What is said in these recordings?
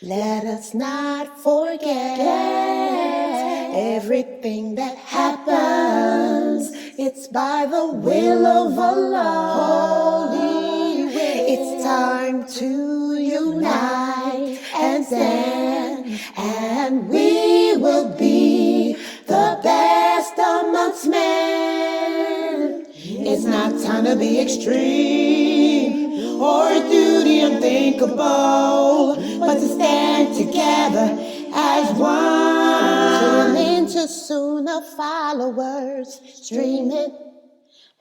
Let us not forget everything that happens. It's by the will of Allah. Holy will. It's time to unite and stand, and we will be the best amongst men. It's not time to be extreme or duty unthinkable, but to stand together as one. Tune into Sunnah followers, streaming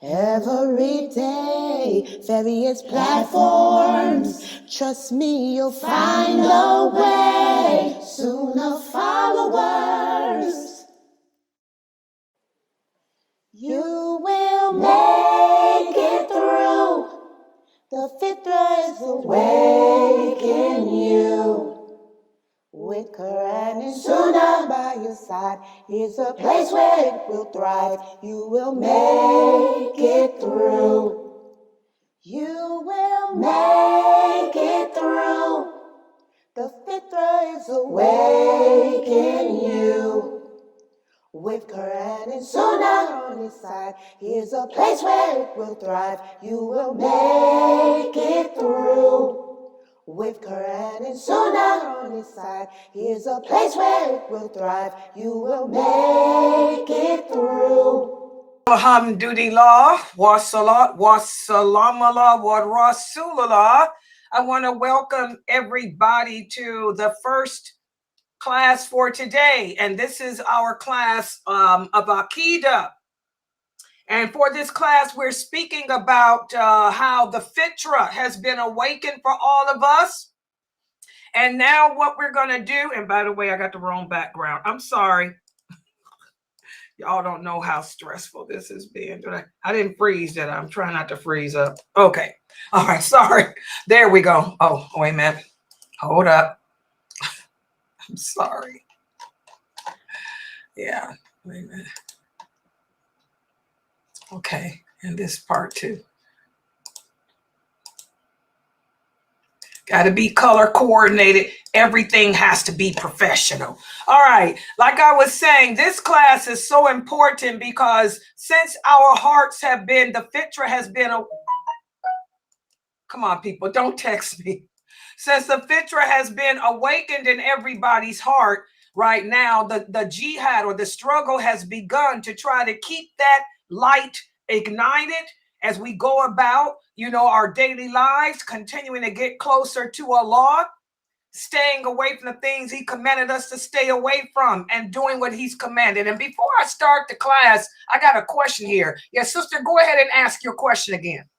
every day, various platforms. Trust me, you'll find a way. Sunnah followers, you will make it through. The Fitra is awake in you. With Quran and Sunnah by your side, here's a place where it will thrive. You will make it through. You will make it through. The Fitra is awake in you. With Quran and Sunnah on his side, here's a place where it will thrive. You will make it through. With Quran and Sunnah on his side, here's a place where it will thrive. You will make it through. Alhamdulillah, wa salat, wa salam ala wa rasulullah. I want to welcome everybody to the first class for today, and this is our class of Aqidah. And for this class, we're speaking about how the fitra has been awakened for all of us. And now what we're going to do, and by the way, I got the wrong background. I'm sorry. Y'all don't know how stressful this has been. I didn't freeze, did I? I'm trying not to freeze up. Okay. All right. Sorry. There we go. Oh, wait a minute. Hold up. I'm sorry. Yeah. Wait a minute. Okay. And this part too. Got to be color coordinated. Everything has to be professional. All right. Like I was saying, this class is so important because since our hearts have been, the fitra has been a... Come on, people, don't text me. Since the fitra has been awakened in everybody's heart right now, the jihad or the struggle has begun to try to keep that light ignited as we go about, our daily lives, continuing to get closer to Allah, staying away from the things he commanded us to stay away from and doing what he's commanded. And before I start the class, I got a question here. Yes, sister, go ahead and ask your question again.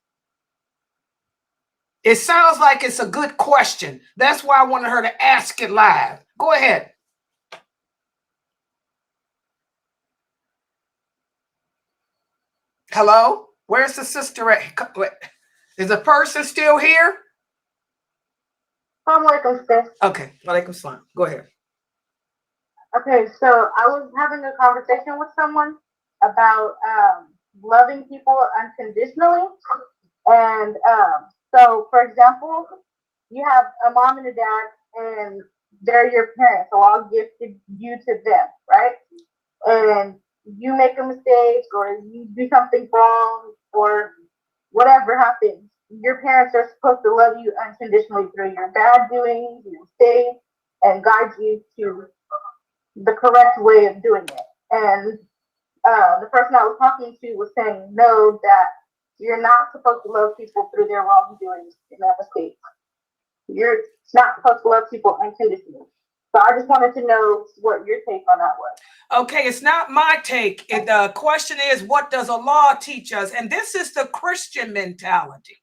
It sounds like it's a good question. That's why I wanted her to ask it live. Go ahead. Hello? Where's the sister at? Is the person still here? Assalamualaikum, sis. Okay, walaikum salam. Go ahead. Okay, so I was having a conversation with someone about loving people unconditionally. And so, for example, you have a mom and a dad, and they're your parents, so I'll gift you to them, right? And you make a mistake or you do something wrong or whatever happens, your parents are supposed to love you unconditionally through your bad doings, your mistakes, and guide you to the correct way of doing it. And the person I was talking to was saying, no, that you're not supposed to love people through their wrongdoings and their mistakes. You're not supposed to love people unconditionally. So I just wanted to know what your take on that was. Okay, it's not my take. The question is, what does Allah teach us? And this is the Christian mentality.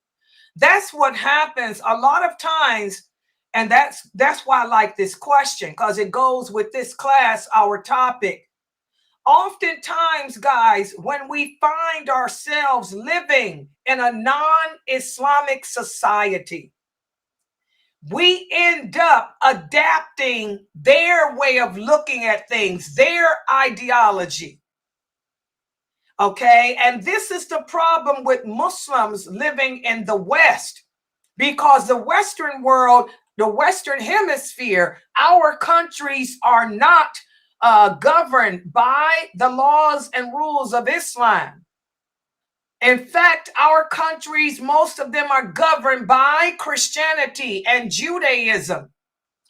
That's what happens a lot of times. And that's why I like this question, because it goes with this class, our topic. Oftentimes, guys, when we find ourselves living in a non-Islamic society, we end up adapting their way of looking at things, their ideology. Okay, and this is the problem with Muslims living in the West, because the Western world the Western Hemisphere, our countries are not governed by the laws and rules of Islam. In fact, our countries, most of them are governed by Christianity and Judaism,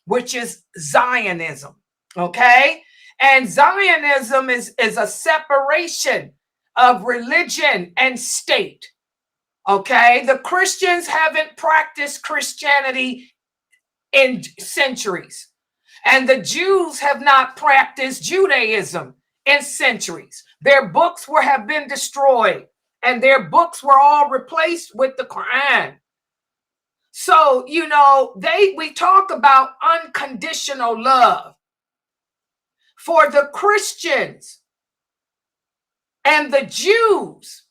which is Zionism. Okay? And Zionism is a separation of religion and state. Okay? The Christians haven't practiced Christianity in centuries. And the Jews have not practiced Judaism in centuries. Their books have been destroyed, and their books were all replaced with the Quran. So, you know, we talk about unconditional love. For the Christians and the Jews,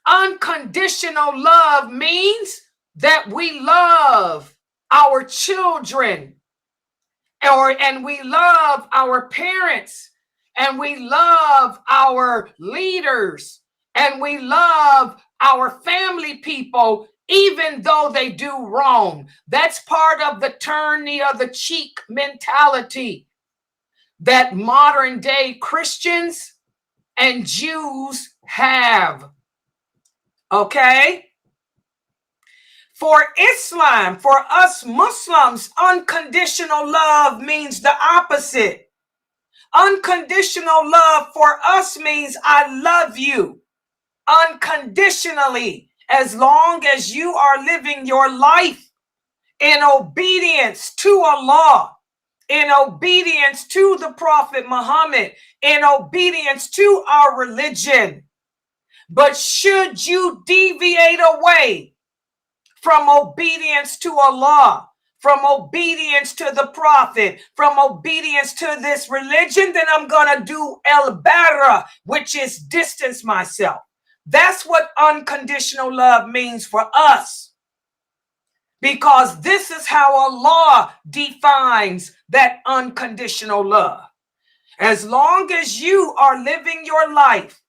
unconditional love means that we love our children, and we love our parents, and we love our leaders, and we love our family people, even though they do wrong. That's part of the turn the other cheek mentality that modern day Christians and Jews have. Okay? For Islam, for us Muslims, unconditional love means the opposite. Unconditional love for us means I love you unconditionally, as long as you are living your life in obedience to Allah, in obedience to the Prophet Muhammad, in obedience to our religion. But should you deviate away from obedience to Allah, from obedience to the Prophet, from obedience to this religion, then I'm going to do bara, which is distance myself. That's what unconditional love means for us, because this is how Allah defines that unconditional love. As long as you are living your life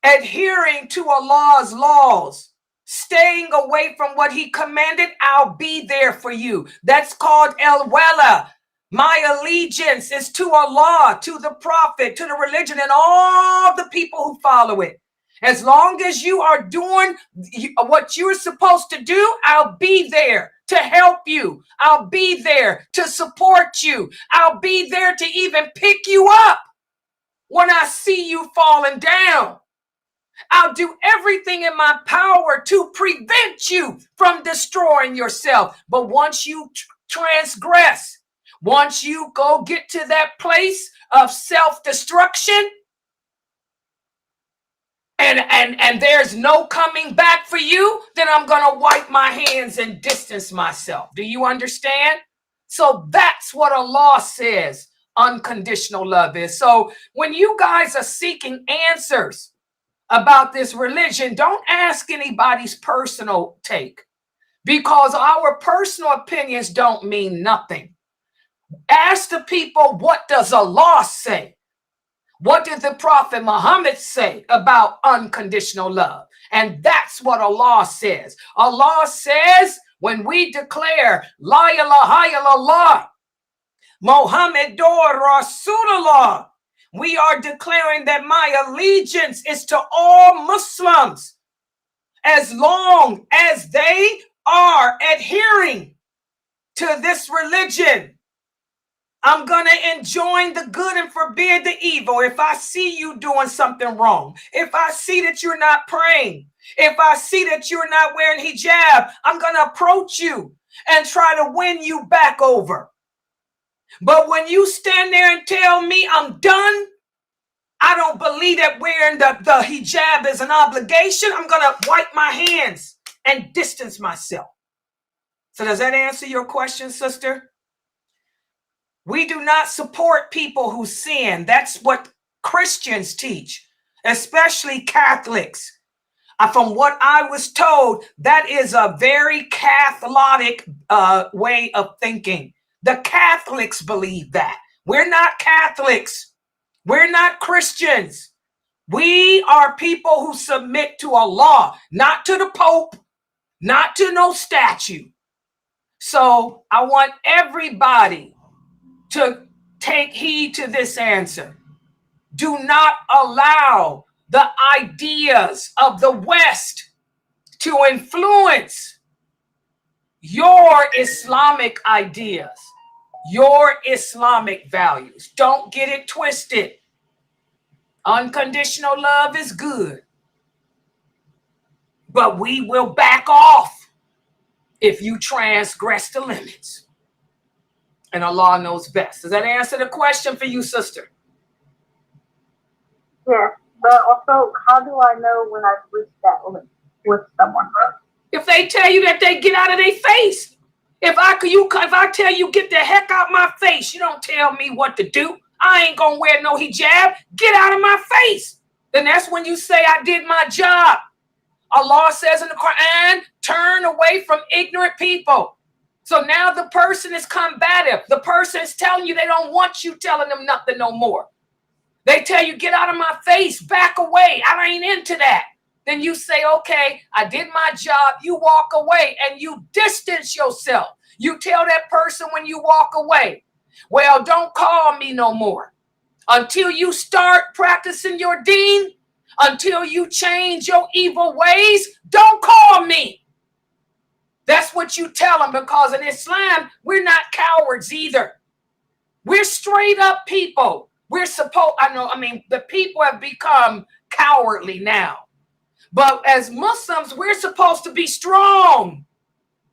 adhering to Allah's laws, staying away from what he commanded, I'll be there for you. That's called al-wala. My allegiance is to Allah, to the Prophet, to the religion, and all the people who follow it. As long as you are doing what you're supposed to do, I'll be there to help you. I'll be there to support you. I'll be there to even pick you up when I see you falling down. I'll do everything in my power to prevent you from destroying yourself. But once you transgress, once you go get to that place of self-destruction, and there's no coming back for you, then I'm going to wipe my hands and distance myself. Do you understand? So that's what Allah says unconditional love is. So when you guys are seeking answers about this religion, don't ask anybody's personal take, because our personal opinions don't mean nothing. Ask the people, what does Allah say? What did the Prophet Muhammad say about unconditional love? And that's what Allah says. Allah says, when we declare La ilaha illallah, Muhammadur Rasulullah, we are declaring that my allegiance is to all Muslims, as long as they are adhering to this religion. I'm going to enjoin the good and forbid the evil. If I see you doing something wrong, if I see that you're not praying, if I see that you're not wearing hijab, I'm going to approach you and try to win you back over. But when you stand there and tell me I'm done, I don't believe that wearing the hijab is an obligation, I'm going to wipe my hands and distance myself. So does that answer your question, sister? We do not support people who sin. That's what Christians teach, especially Catholics. From what I was told, that is a very Catholic way of thinking. The Catholics believe that. We're not Catholics. We're not Christians. We are people who submit to Allah, not to the Pope, not to no statue. So I want everybody to take heed to this answer. Do not allow the ideas of the West to influence your Islamic ideas, your Islamic values. Don't get it twisted. Unconditional love is good, but we will back off if you transgress the limits. And Allah knows best. Does that answer the question for you, sister? Yes, but also, how do I know when I've reached that limit with someone? If they tell you that they get out of their face, if I tell you get the heck out my face, you don't tell me what to do. I ain't gonna wear no hijab. Get out of my face. Then that's when you say I did my job. Allah says in the Quran, turn away from ignorant people. So now the person is combative. The person is telling you they don't want you telling them nothing no more. They tell you, get out of my face, back away. I ain't into that. Then you say, okay, I did my job. You walk away and you distance yourself. You tell that person when you walk away, well, don't call me no more. Until you start practicing your deen, until you change your evil ways, don't call me. That's what you tell them, because in Islam, we're not cowards either. We're straight up people. The people have become cowardly now. But as Muslims, we're supposed to be strong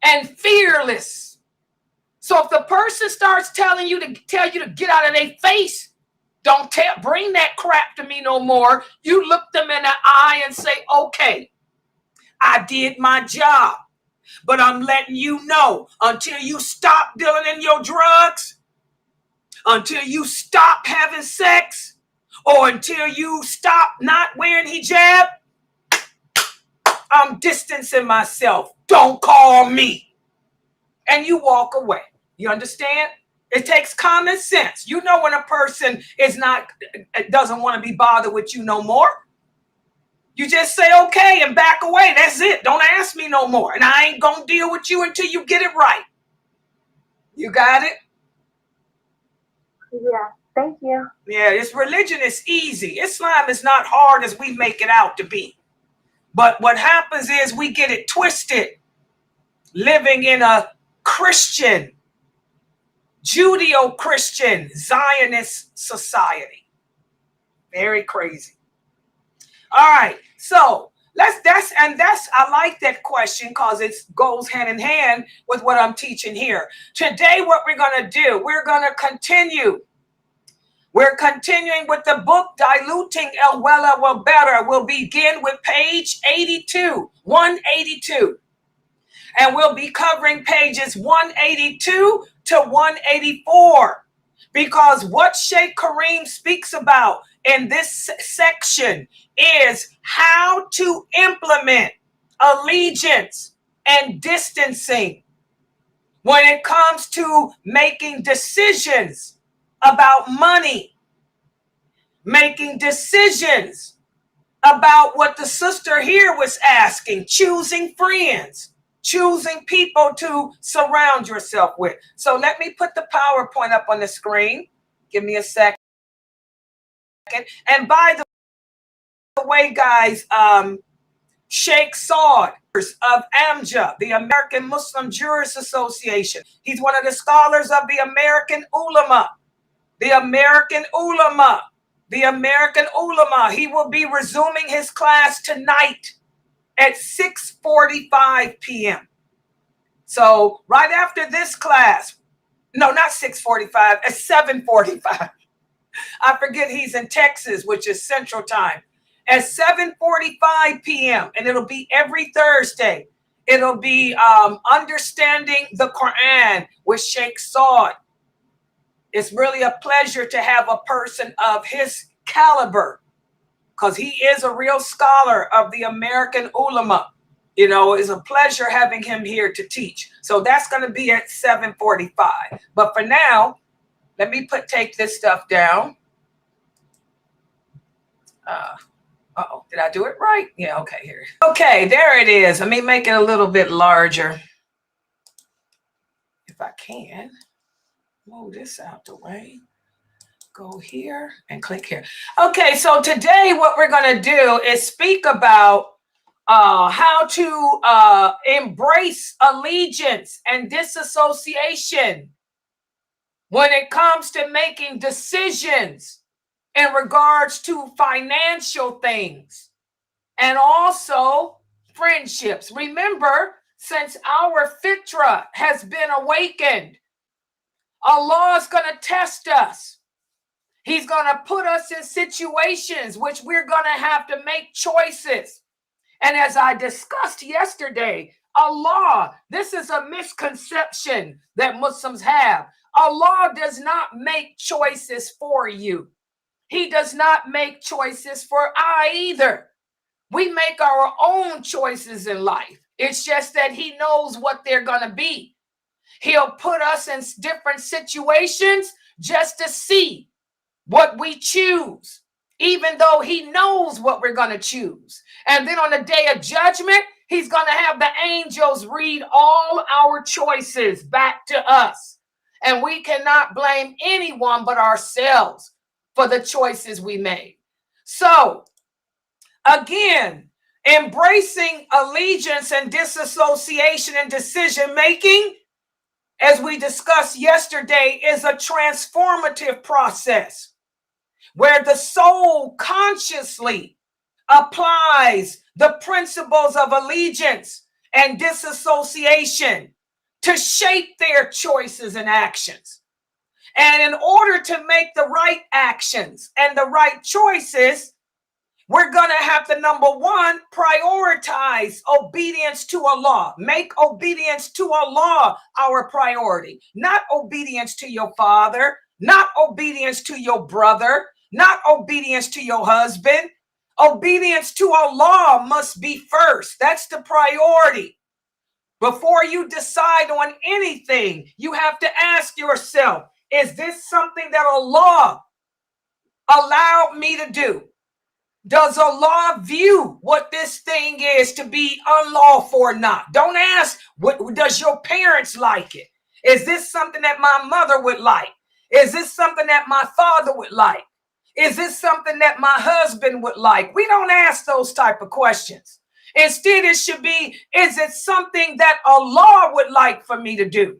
and fearless. So if the person starts telling you to get out of their face, don't bring that crap to me no more. You look them in the eye and say, okay, I did my job, but I'm letting you know, until you stop dealing in your drugs, until you stop having sex, or until you stop not wearing hijab, I'm distancing myself. Don't call me. And you walk away. You understand? It takes common sense. You know when a person doesn't want to be bothered with you no more. You just say okay and back away. That's it. Don't ask me no more. And I ain't going to deal with you until you get it right. You got it? Yeah, thank you. Yeah, this religion is easy. Islam is not hard as we make it out to be. But what happens is we get it twisted, living in a Christian, Judeo-Christian, Zionist society. Very crazy. All right, so I like that question because it goes hand in hand with what I'm teaching here. Today, what we're going to do, we're going to continue. We're continuing with the book, Diluting El-Wela Wel-Bara. We'll begin with page 82, 182. And we'll be covering pages 182 to 184. Because what Sheikh Kareem speaks about in this section is how to implement allegiance and distancing when it comes to making decisions about money, making decisions about what the sister here was asking, choosing friends, choosing people to surround yourself with. So let me put the PowerPoint up on the screen. Give me a second. And by the way, guys, Sheikh Saud of AMJA, the American Muslim Jurists Association. He's one of the scholars of the American Ulama. The American Ulama. He will be resuming his class tonight at 6:45 p.m. So right after this class, no, not 6:45, at 7:45. I forget he's in Texas, which is Central Time. At 7:45 p.m. and it'll be every Thursday. It'll be Understanding the Quran with Sheikh Saud. It's really a pleasure to have a person of his caliber, because he is a real scholar of the American Ulama. You know, it's a pleasure having him here to teach. So that's going to be at 7:45. But for now, let me take this stuff down. Did I do it right? Yeah, okay, here. Okay, there it is. Let me make it a little bit larger. I can move this out the way. Go here and click here. Okay, so today what we're going to do is speak about how to embrace allegiance and disassociation when it comes to making decisions in regards to financial things and also friendships. Remember, since our fitra has been awakened, Allah is going to test us. He's going to put us in situations which we're going to have to make choices. And as I discussed yesterday, Allah, this is a misconception that Muslims have. Allah does not make choices for you. He does not make choices for I either. We make our own choices in life. It's just that He knows what they're going to be. He'll put us in different situations just to see what we choose, even though He knows what we're going to choose. And then on the day of judgment, He's going to have the angels read all our choices back to us. And we cannot blame anyone but ourselves for the choices we made. So, again, embracing allegiance and disassociation and decision making, as we discussed yesterday, is a transformative process where the soul consciously applies the principles of allegiance and disassociation to shape their choices and actions. And in order to make the right actions and the right choices, we're going to have to, number one, prioritize obedience to Allah. Make obedience to Allah our priority, not obedience to your father, not obedience to your brother, not obedience to your husband. Obedience to Allah must be first. That's the priority. Before you decide on anything, you have to ask yourself, is this something that Allah allowed me to do? Does Allah view what this thing is to be unlawful or not? Don't ask, does your parents like it? Is this something that my mother would like? Is this something that my father would like? Is this something that my husband would like? We don't ask those type of questions. Instead, it should be, is it something that Allah would like for me to do?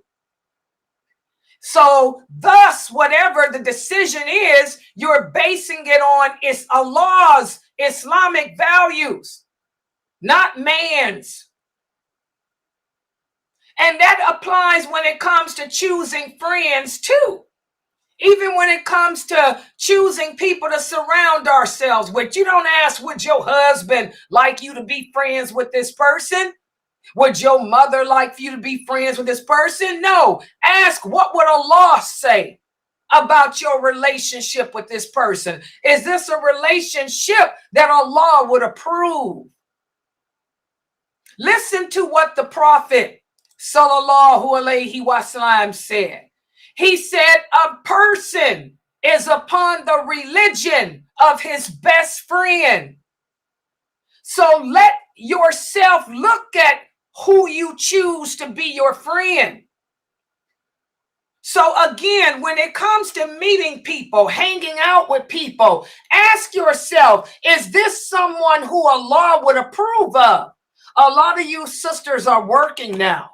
So thus, whatever the decision is, you're basing it on is Allah's Islamic values, not man's. And that applies when it comes to choosing friends too. Even when it comes to choosing people to surround ourselves with, you don't ask, would your husband like you to be friends with this person? Would your mother like for you to be friends with this person? No. Ask, what would Allah say about your relationship with this person? Is this a relationship that Allah would approve? Listen to what the Prophet sallallahu alaihi wasallam said. He said, a person is upon the religion of his best friend. So let yourself look at who you choose to be your friend. So again, when it comes to meeting people, hanging out with people, ask yourself, is this someone who Allah would approve of? A lot of you sisters are working now.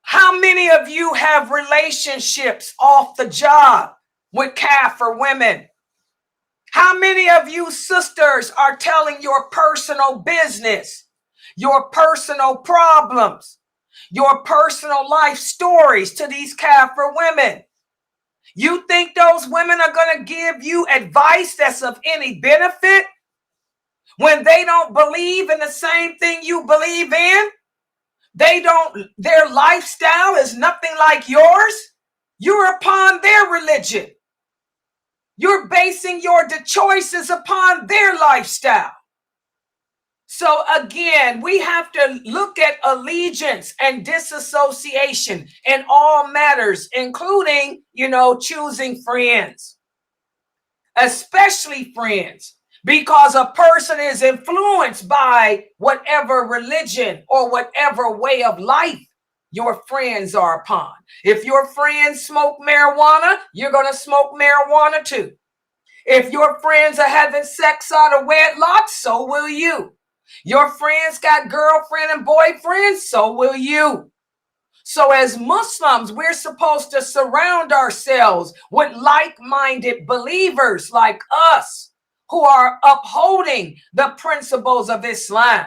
How many of you have relationships off the job with kafir women? How many of you sisters are telling your personal business, your personal problems, your personal life stories to these kafir women? You think those women are going to give you advice that's of any benefit when they don't believe in the same thing you believe in? Their lifestyle is nothing like yours. You're upon their religion. You're basing your choices upon their lifestyle. So again, we have to look at allegiance and disassociation in all matters, including, choosing friends, especially friends, because a person is influenced by whatever religion or whatever way of life your friends are upon. If your friends smoke marijuana, you're going to smoke marijuana too. If your friends are having sex out of wedlock, so will you. Your friends got girlfriend and boyfriends, so will you. So as Muslims, we're supposed to surround ourselves with like-minded believers like us who are upholding the principles of Islam.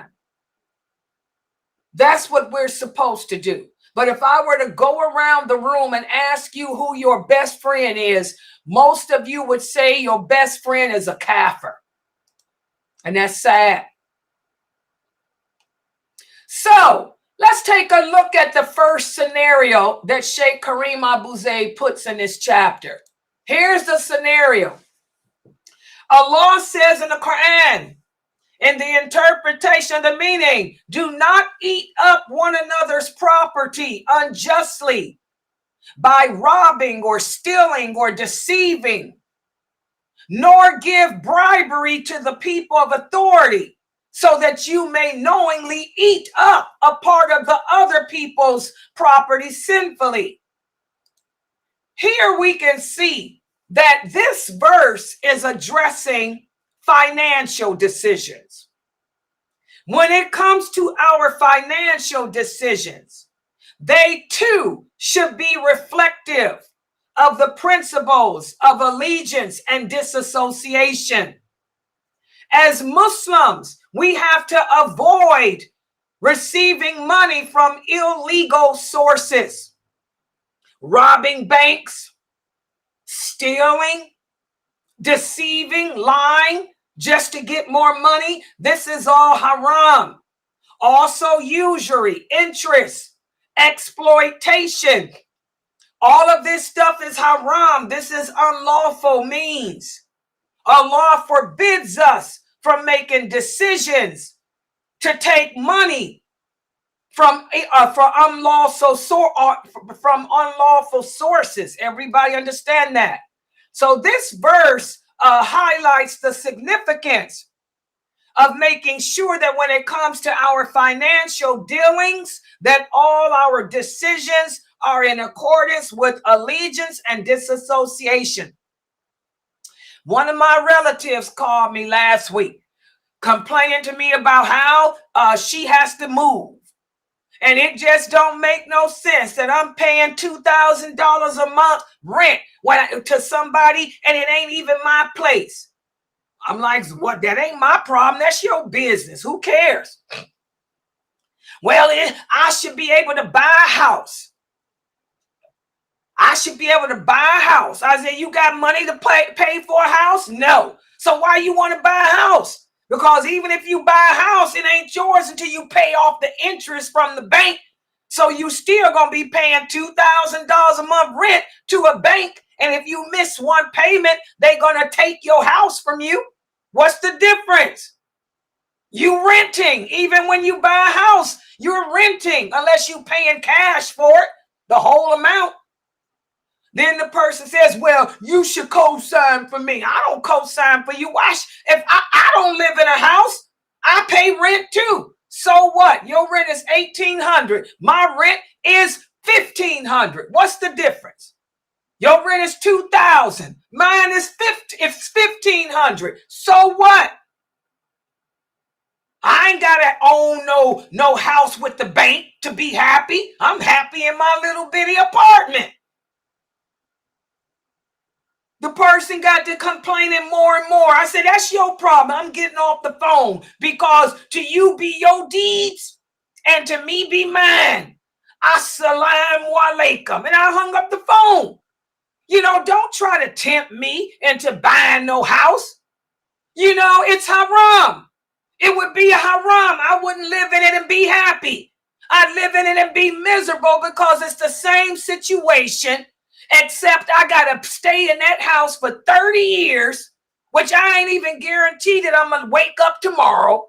That's what we're supposed to do. But if I were to go around the room and ask you who your best friend is, most of you would say your best friend is a kafir. And that's sad. So let's take a look at the first scenario that Sheikh Kareem Abu Zayd puts in this chapter. Here's the scenario. Allah says in the Quran, in the interpretation of the meaning, do not eat up one another's property unjustly by robbing or stealing or deceiving, nor give bribery to the people of authority, so that you may knowingly eat up a part of the other people's property sinfully. Here we can see that this verse is addressing financial decisions. When it comes to our financial decisions, they too should be reflective of the principles of allegiance and disassociation. As Muslims, we have to avoid receiving money from illegal sources, robbing banks, stealing, deceiving, lying just to get more money. This is all haram. Also usury, interest, exploitation. All of this stuff is haram. This is unlawful means. Allah forbids us from making decisions to take money from unlawful sources. Everybody understand that? So this verse highlights the significance of making sure that when it comes to our financial dealings, that all our decisions are in accordance with allegiance and disassociation. One of my relatives called me last week, complaining to me about how she has to move. And it just don't make no sense that I'm paying $2,000 a month rent to somebody and it ain't even my place. I'm like, what? That ain't my problem. That's your business. Who cares? Well, I should be able to buy a house. I should be able to buy a house. I said, you got money to pay for a house? No. So why you want to buy a house? Because even if you buy a house, it ain't yours until you pay off the interest from the bank. So you still going to be paying $2,000 a month rent to a bank. And if you miss one payment, they're going to take your house from you. What's the difference? You renting. Even when you buy a house, you're renting unless you paying cash for it, the whole amount. Then the person says, well, you should co-sign for me. I don't co-sign for you. If I don't live in a house, I pay rent too. So what? Your rent is $1,800. My rent is $1,500. What's the difference? Your rent is $2,000. Mine is $1,500. So what? I ain't got to own no house with the bank to be happy. I'm happy in my little bitty apartment. The person got to complaining more and more. I said, that's your problem. I'm getting off the phone because to you be your deeds and to me be mine. Assalamu alaikum. And I hung up the phone. You know, don't try to tempt me into buying no house. You know, it's haram. It would be a haram. I wouldn't live in it and be happy. I'd live in it and be miserable because it's the same situation. Except I got to stay in that house for 30 years, which I ain't even guaranteed that I'm going to wake up tomorrow.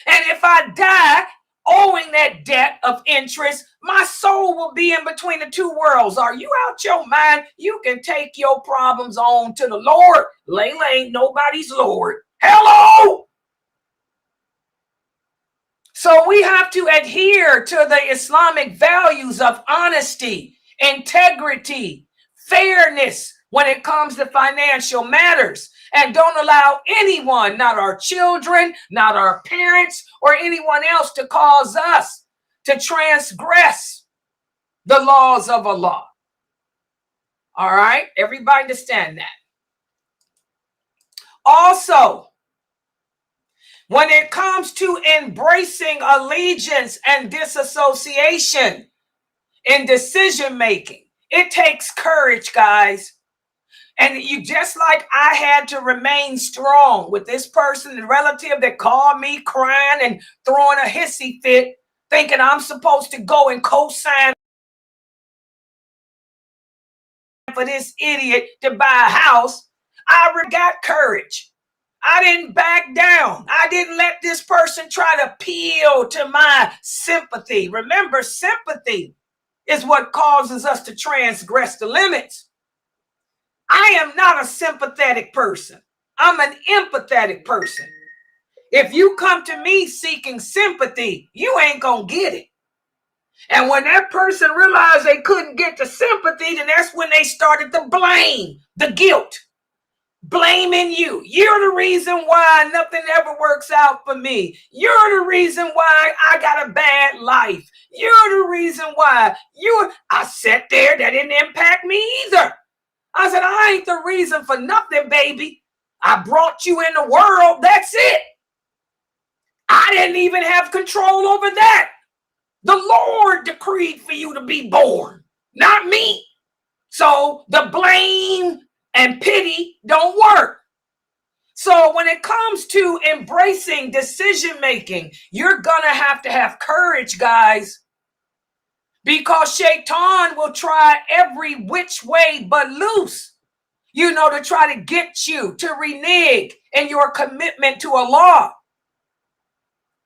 And if I die owing that debt of interest, my soul will be in between the two worlds. Are you out your mind? You can take your problems on to the Lord. Layla ain't nobody's Lord. Hello? So we have to adhere to the Islamic values of honesty, integrity, fairness when it comes to financial matters. And don't allow anyone, not our children, not our parents, or anyone else to cause us to transgress the laws of Allah. All right? Everybody understand that. Also, when it comes to embracing allegiance and disassociation in decision making, it takes courage, guys. And you, just like I had to remain strong with this person, the relative that called me crying and throwing a hissy fit, thinking I'm supposed to go and co-sign for this idiot to buy a house. I got courage. I didn't back down. I didn't let this person try to appeal to my sympathy. Remember, sympathy is what causes us to transgress the limits. I am not a sympathetic person. I'm an empathetic person. If you come to me seeking sympathy, you ain't gonna get it. And when that person realized they couldn't get the sympathy, then that's when they started to blame, the guilt. Blaming you. You're the reason why nothing ever works out for me. You're the reason why I got a bad life. You're the reason why I sat there. That didn't impact me either. I said, I ain't the reason for nothing, baby. I brought you in the world. That's it. I didn't even have control over that. The Lord decreed for you to be born, not me. So the blame and pity don't work. So when it comes to embracing decision making, you're gonna have to have courage, guys, because Shaitan will try every which way but loose, to try to get you to renege in your commitment to Allah.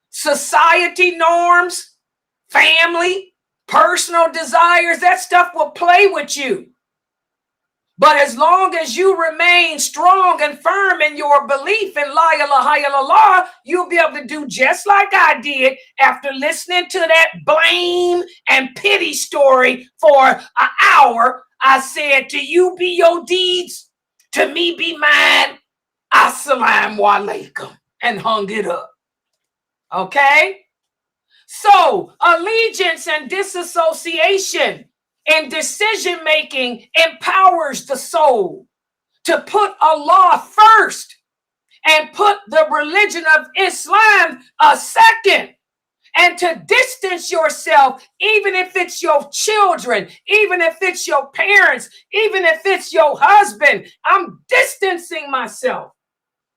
Society norms, family, personal desires, that stuff will play with you. But as long as you remain strong and firm in your belief in La ilaha illallah, you'll be able to do just like I did after listening to that blame and pity story for an hour. I said, to you be your deeds, to me be mine. Assalamu alaikum, and hung it up. Okay? So, allegiance and disassociation in decision making empowers the soul to put Allah first and put the religion of Islam a second, and to distance yourself, even if it's your children, even if it's your parents, even if it's your husband. I'm distancing myself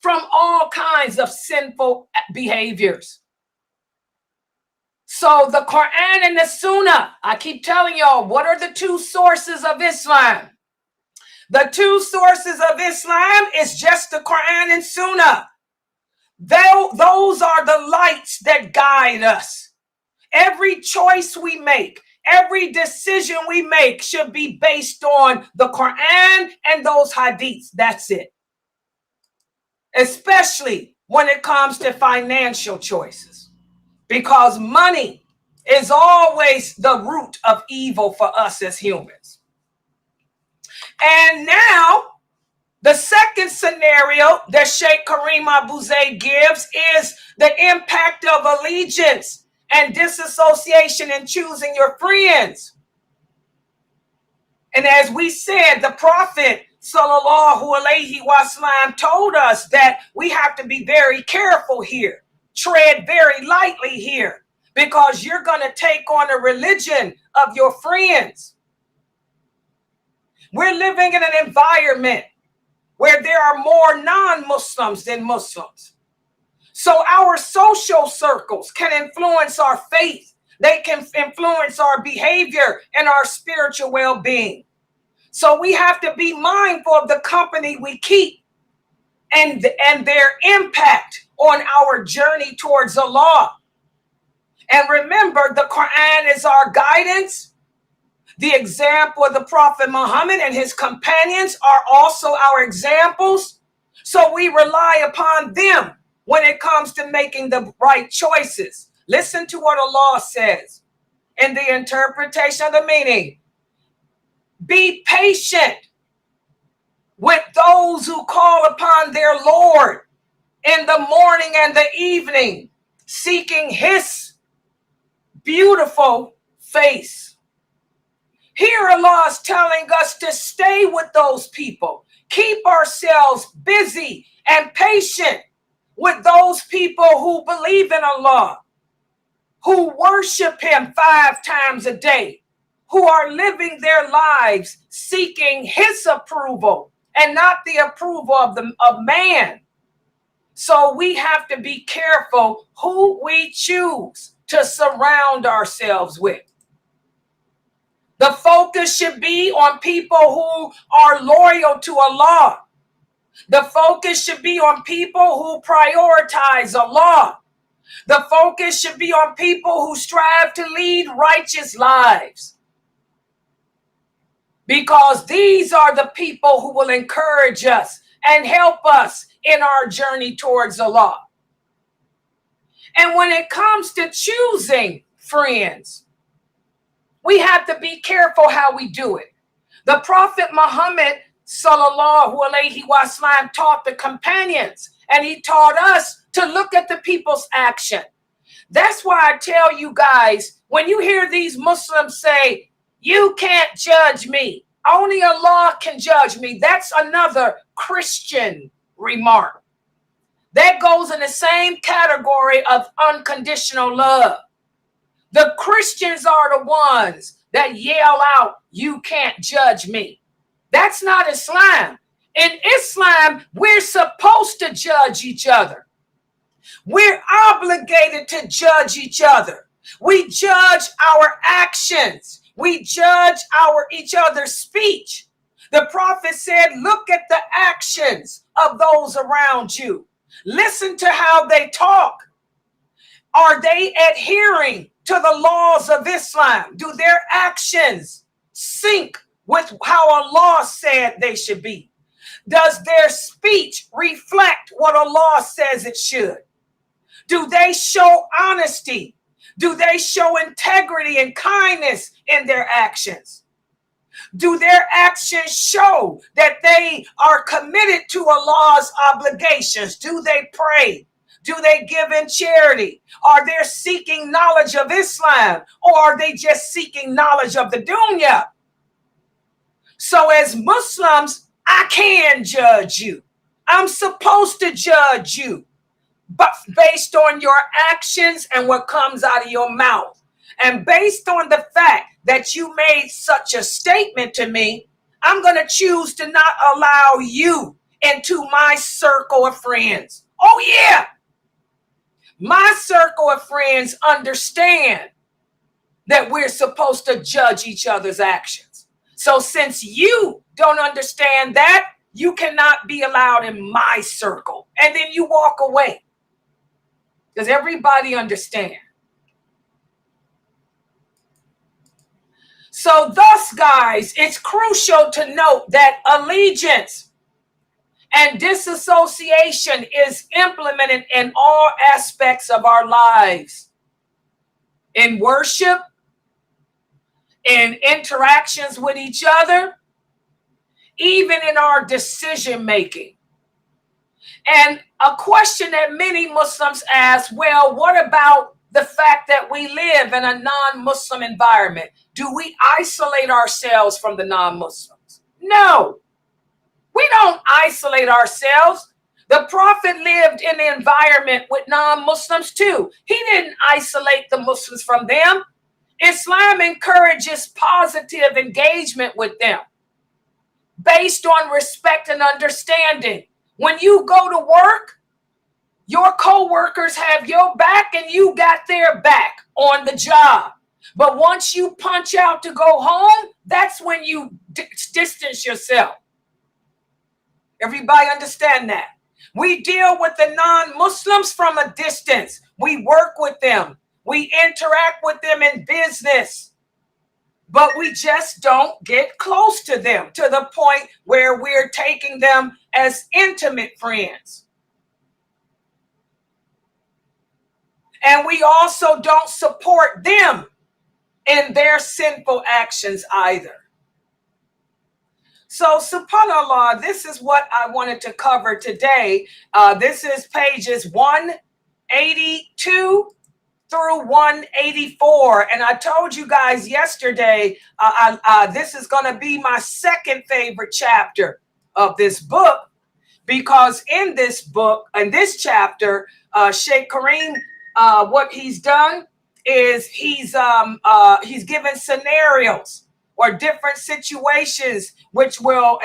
from all kinds of sinful behaviors. So the Quran and the Sunnah, I keep telling y'all, what are the two sources of Islam? The two sources of Islam is just the Quran and Sunnah. Those are the lights that guide us. Every choice we make, every decision we make should be based on the Quran and those hadiths. That's it. Especially when it comes to financial choices. Because money is always the root of evil for us as humans. And now, the second scenario that Sheikh Kareem Abu Zayd gives is the impact of allegiance and disassociation in choosing your friends. And as we said, the Prophet sallallahu alaihi wasallam told us that we have to be very careful here. Tread very lightly here, because you're going to take on a religion of your friends. We're living in an environment where there are more non-Muslims than Muslims. So our social circles can influence our faith. They can influence our behavior and our spiritual well-being. So we have to be mindful of the company we keep and their impact on our journey towards Allah. And remember, the Quran is our guidance. The example of the Prophet Muhammad and his companions are also our examples. So we rely upon them when it comes to making the right choices. Listen to what Allah says in the interpretation of the meaning. Be patient with those who call upon their Lord in the morning and the evening, seeking his beautiful face. Here Allah is telling us to stay with those people. Keep ourselves busy and patient with those people who believe in Allah, who worship him 5 times a day, who are living their lives seeking his approval and not the approval of man. So we have to be careful who we choose to surround ourselves with. The focus should be on people who are loyal to Allah. The focus should be on people who prioritize Allah. The focus should be on people who strive to lead righteous lives. Because these are the people who will encourage us and help us in our journey towards Allah. And when it comes to choosing friends, we have to be careful how we do it. The Prophet Muhammad sallallahu alaihi wasallam taught the companions, and he taught us to look at the people's action. That's why I tell you guys, when you hear these Muslims say, you can't judge me, only Allah can judge me, that's another Christian remark. That goes in the same category of unconditional love. The Christians are the ones that yell out, you can't judge me. That's not Islam. In Islam, we're supposed to judge each other. We're obligated to judge each other. We judge our actions. We judge each other's speech. The Prophet said, look at the actions of those around you. Listen to how they talk. Are they adhering to the laws of Islam? Do their actions sync with how Allah said they should be? Does their speech reflect what Allah says it should? Do they show honesty? Do they show integrity and kindness in their actions? Do their actions show that they are committed to Allah's obligations? Do they pray? Do they give in charity? Are they seeking knowledge of Islam, or are they just seeking knowledge of the dunya? So as Muslims, I can judge you. I'm supposed to judge you, but based on your actions and what comes out of your mouth. And based on the fact that you made such a statement to me, I'm going to choose to not allow you into my circle of friends. Oh yeah. My circle of friends understand that we're supposed to judge each other's actions. So since you don't understand that, you cannot be allowed in my circle. And then you walk away. Does everybody understand? So thus, guys, it's crucial to note that allegiance and disassociation is implemented in all aspects of our lives. In worship, in interactions with each other, even in our decision making. And a question that many Muslims ask, well, what about the fact that we live in a non-Muslim environment? Do we isolate ourselves from the non-Muslims? No, we don't isolate ourselves. The Prophet lived in the environment with non-Muslims too. He didn't isolate the Muslims from them. Islam encourages positive engagement with them based on respect and understanding. When you go to work, your co-workers have your back and you got their back on the job. But once you punch out to go home, that's when you distance yourself. Everybody understand that? We deal with the non-Muslims from a distance. We work with them. We interact with them in business. but we just don't get close to them to the point where we're taking them as intimate friends. And we also don't support them in their sinful actions either. So, subhanAllah, this is what I wanted to cover today. This is pages 182 through 184. And I told you guys yesterday, this is going to be my second favorite chapter of this book, because in this book, in this chapter, Sheikh Kareem, what he's done is he's given scenarios or different situations which will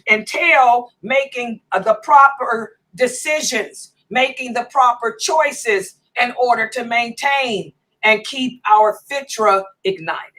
entail making the proper decisions, making the proper choices in order to maintain and keep our fitra ignited.